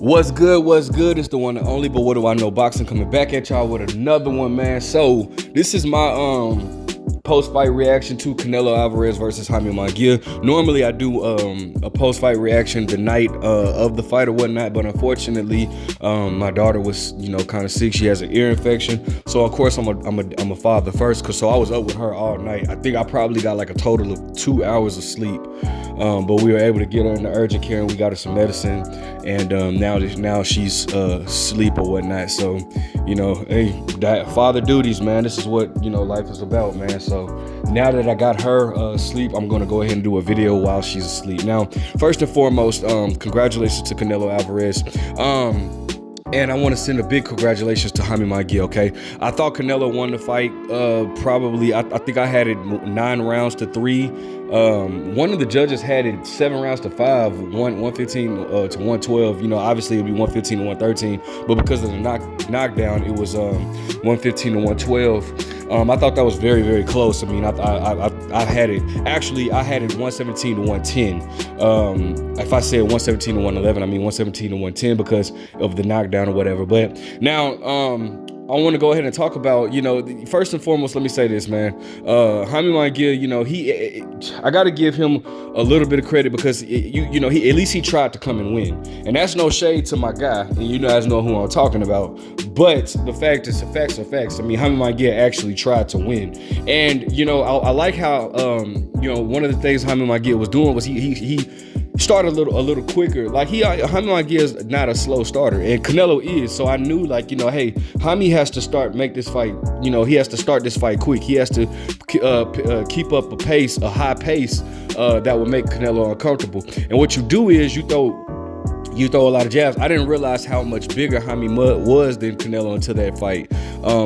What's good? What's good? It's the one and only, but what do I know? Boxing coming back at y'all with another one, man. So this is my post-fight reaction to Canelo Alvarez versus Jaime Munguia. Normally I do a post-fight reaction the night of the fight or whatnot, but unfortunately my daughter was kind of sick. She has an ear infection, so of course I'm a father first, so I was up with her all night. I think I probably got like a total of 2 hours of sleep, but we were able to get her in the urgent care and we got her some medicine, and now she's asleep or whatnot. So hey, that father duties, man. This is what life is about, man. So now that I got her asleep, I'm gonna go ahead and do a video while she's asleep. Now, first and foremost, congratulations to Canelo Alvarez. And I want to send a big congratulations to Jaime Munguia, okay? I thought Canelo won the fight probably, I think I had it 9 rounds to 3. One of the judges had it 7 rounds to 5, 115 to 112. Obviously it'd be 115 to 113, but because of the knockdown, it was 115 to 112. I thought that was very, very close. I mean, I had it, actually, I had it 117 to 110. If I said 117 to 111, I mean 117 to 110 because of the knockdown or whatever. But now, I want to go ahead and talk about, first and foremost, let me say this, man. Jaime Munguia, I got to give him a little bit of credit because, he at least he tried to come and win. And that's no shade to my guy, and you guys know who I'm talking about. But the fact is, the facts are facts. I mean, Jaime Munguia actually tried to win. And, I like how, one of the things Jaime Munguia was doing was he started a little quicker. Like Jaime Munguia is not a slow starter, and Canelo is. So I knew, like, hey, Jaime has to make this fight. He has to start this fight quick. He has to keep up a high pace that will make Canelo uncomfortable. And what you do is you throw a lot of jabs. I didn't realize how much bigger Jaime was than Canelo until that fight.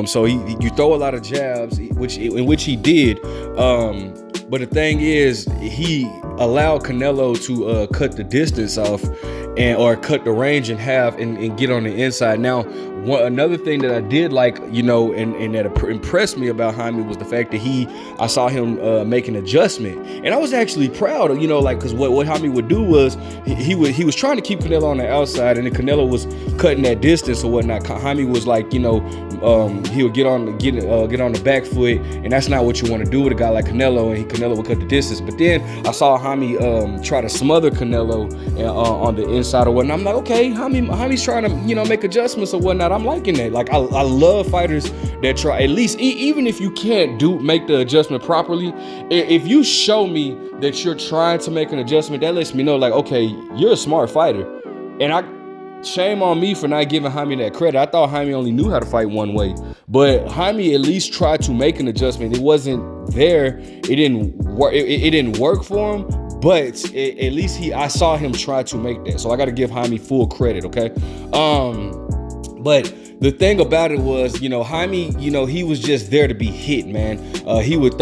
So you throw a lot of jabs, in which he did. But the thing is, he allowed Canelo to cut the distance off or cut the range in half and get on the inside. Now, another thing that I did like, and that impressed me about Jaime was the fact that I saw him make an adjustment, and I was actually proud of, because what Jaime would do was he was trying to keep Canelo on the outside, and then Canelo was cutting that distance or whatnot. Jaime was like, he would get on the back foot, and that's not what you want to do with a guy like Canelo, and Canelo would cut the distance. But then I saw Jaime try to smother Canelo on the inside or whatnot. I'm like, okay, Jaime's trying to make adjustments or whatnot. I'm liking that. Like, I love fighters that try, at least, even if you can't make the adjustment properly, if you show me that you're trying to make an adjustment, that lets me know, like, okay, you're a smart fighter. And shame on me for not giving Jaime that credit. I thought Jaime only knew how to fight one way, but Jaime at least tried to make an adjustment. It wasn't there. It didn't work. It didn't work for him. But at least I saw him try to make that. So I got to give Jaime full credit, okay? But the thing about it was, Jaime, he was just there to be hit, man. He would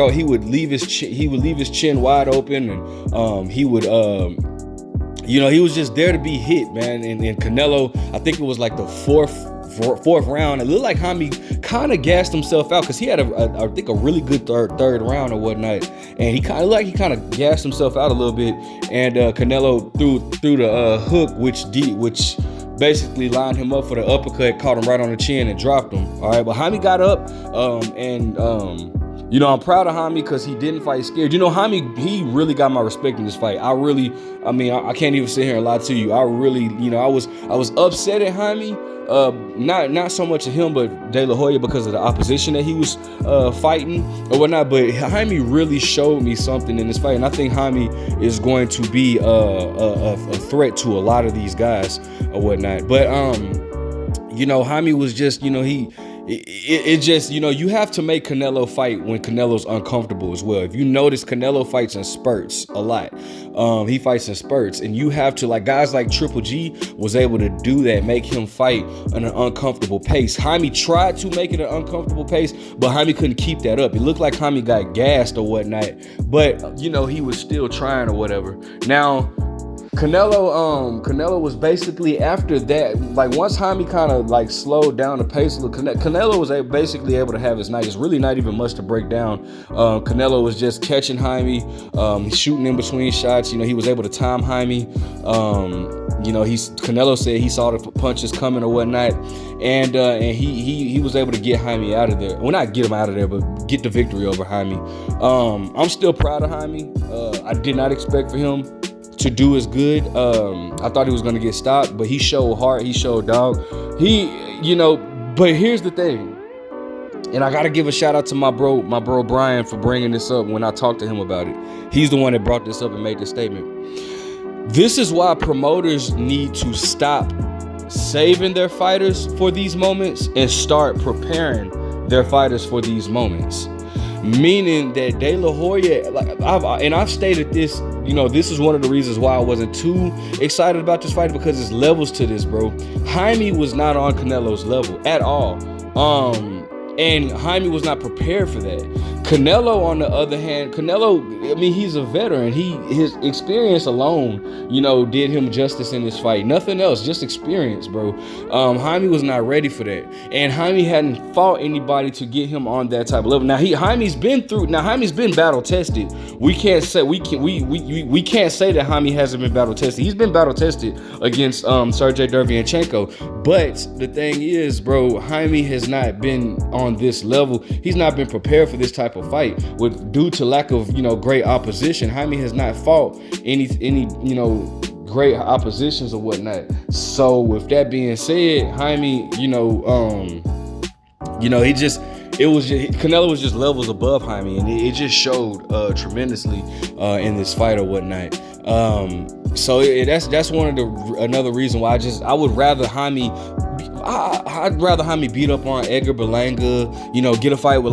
leave his chin wide open, and he was just there to be hit, man. And Canelo, I think it was like the fourth round, it looked like Jaime kind of gassed himself out because he had I think a really good third round or whatnot, and he kind of gassed himself out a little bit, and Canelo threw the hook, which basically lined him up for the uppercut, caught him right on the chin and dropped him. All right, but Jaime got up, I'm proud of Jaime because he didn't fight scared. Jaime, he really got my respect in this fight. I can't even sit here and lie to you. I really, I was upset at Jaime. Not so much at him, but De La Hoya, because of the opposition that he was fighting or whatnot. But Jaime really showed me something in this fight, and I think Jaime is going to be a threat to a lot of these guys or whatnot. But Jaime was just, it just, you have to make Canelo fight when Canelo's uncomfortable as well. If you notice, Canelo fights in spurts a lot. He fights in spurts, and you have to, like, guys like Triple G was able to do that, make him fight at an uncomfortable pace. Jaime tried to make it an uncomfortable pace, but Jaime couldn't keep that up. It looked like Jaime got gassed or whatnot, but he was still trying or whatever. Now, Canelo was basically after that, like once Jaime kind of like slowed down the pace a little, Canelo was basically able to have his night. It's really not even much to break down. Canelo was just catching Jaime, shooting in between shots. You know, he was able to time Jaime. Canelo said he saw the punches coming or whatnot, and he was able to get Jaime out of there. Well, not get him out of there, but get the victory over Jaime. I'm still proud of Jaime. I did not expect for him to do as good. I thought he was gonna get stopped, but he showed heart, he showed dog. But here's the thing, and I gotta give a shout out to my bro Brian for bringing this up when I talked to him about it. He's the one that brought this up and made the statement. This is why promoters need to stop saving their fighters for these moments and start preparing their fighters for these moments. Meaning that De La Hoya, I've stated this, this is one of the reasons why I wasn't too excited about this fight, because there's levels to this, bro. Jaime was not on Canelo's level at all. And Jaime was not prepared for that. Canelo, on the other hand, he's a veteran. His experience alone, did him justice in this fight. Nothing else, just experience, bro. Jaime was not ready for that. And Jaime hadn't fought anybody to get him on that type of level. Now Jaime's been battle tested. We can't say that Jaime hasn't been battle tested. He's been battle tested against Sergey Derevyanchenko. But the thing is, bro, Jaime has not been on this level. He's not been prepared for this type of fight due to lack of great opposition. Jaime has not fought any great oppositions or whatnot. So with that being said, Jaime, Canelo was just levels above Jaime, and it just showed tremendously in this fight or whatnot. So that's another reason why I would rather Jaime. I'd rather Jaime beat up on Edgar Berlanga, get a fight with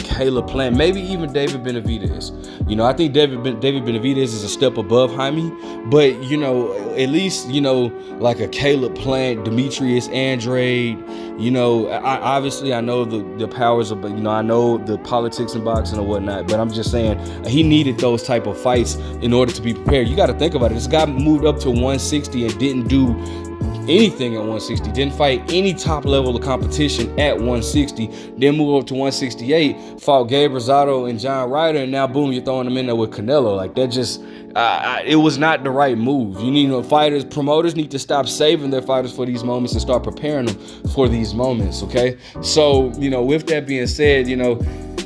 Caleb Plant, maybe even David Benavidez. I think David Benavidez is a step above Jaime, but at least like a Caleb Plant, Demetrius Andrade. I know the powers of, I know the politics in boxing or whatnot, but I'm just saying he needed those type of fights in order to be prepared. You got to think about it. This guy moved up to 160 and didn't do anything at 160, didn't fight any top level of competition at 160, then move up to 168, fought Gabe Rosado and John Ryder, and now boom, you're throwing him in there with Canelo. Like that just it was not the right move. You need promoters need to stop saving their fighters for these moments and start preparing them for these moments. Okay, so with that being said,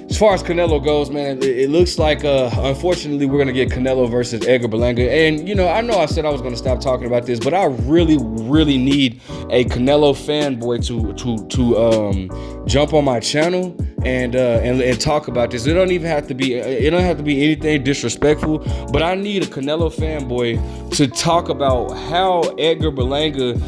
as far as Canelo goes, man, it looks like, unfortunately, we're going to get Canelo versus Edgar Berlanga. And, I know I said I was going to stop talking about this, but I really, really need a Canelo fanboy to jump on my channel and talk about this. It don't have to be anything disrespectful, but I need a Canelo fanboy to talk about how Edgar Berlanga,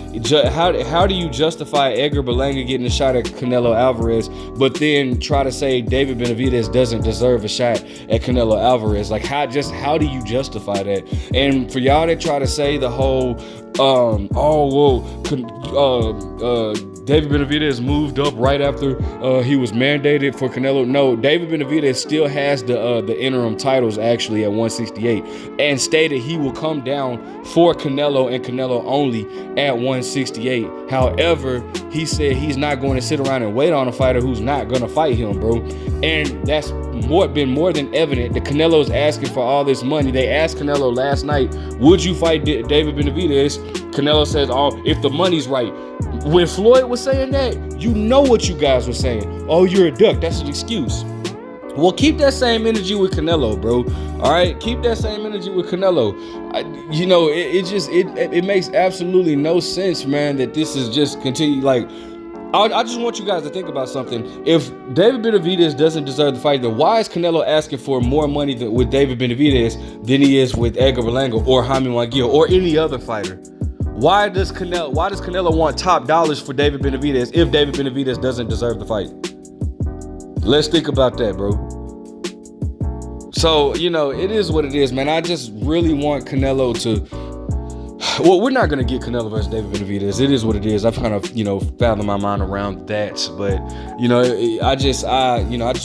how do you justify Edgar Berlanga getting a shot at Canelo Alvarez, but then try to say David Benavidez doesn't deserve a shot at Canelo Alvarez? Like how do you justify that? And for y'all that try to say the whole David Benavidez moved up right after he was mandated for Canelo. No, David Benavidez still has the interim titles actually at 168, and stated he will come down for Canelo and Canelo only at 168. However, he said he's not going to sit around and wait on a fighter who's not going to fight him, bro. And that's been more than evident that Canelo's asking for all this money. They asked Canelo last night, would you fight David Benavidez? Canelo says, if the money's right. When Floyd was saying that, what you guys were saying. Oh, you're a duck. That's an excuse. Well, keep that same energy with Canelo, bro. All right, keep that same energy with Canelo. It makes absolutely no sense, man, that this is just continue. Like, I just want you guys to think about something. If David Benavidez doesn't deserve the fight, then why is Canelo asking for more money with David Benavidez than he is with Edgar Berlanga or Jaime Munguia or any other fighter? Why does Canelo want top dollars for David Benavidez if David Benavidez doesn't deserve the fight? Let's think about that, bro. So, it is what it is, man. I just really want Canelo Well, we're not gonna get Canelo versus David Benavidez. It is what it is. I've kind of, fathomed my mind around that. But, I just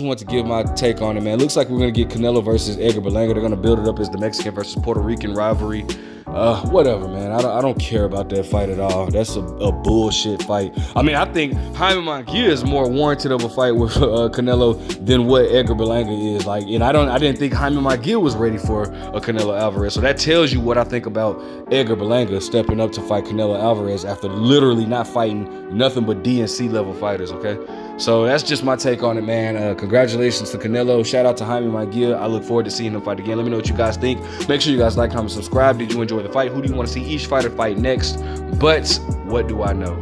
want to give my take on it, man. It looks like we're gonna get Canelo versus Edgar Berlanga. They're gonna build it up as the Mexican versus Puerto Rican rivalry. Whatever, man. I don't care about that fight at all. That's a bullshit fight. I mean, I think Jaime Munguia is more warranted of a fight with Canelo than what Edgar Berlanga is. Like, and I didn't think Jaime Munguia was ready for a Canelo Alvarez. So that tells you what I think about Edgar Berlanga stepping up to fight Canelo Alvarez after literally not fighting nothing but DNC level fighters. Okay. So that's just my take on it, man. Congratulations to Canelo. Shout out to Jaime Munguia. I look forward to seeing him fight again. Let me know what you guys think. Make sure you guys like, comment, subscribe. Did you enjoy the fight? Who do you want to see each fighter fight next? But what do I know?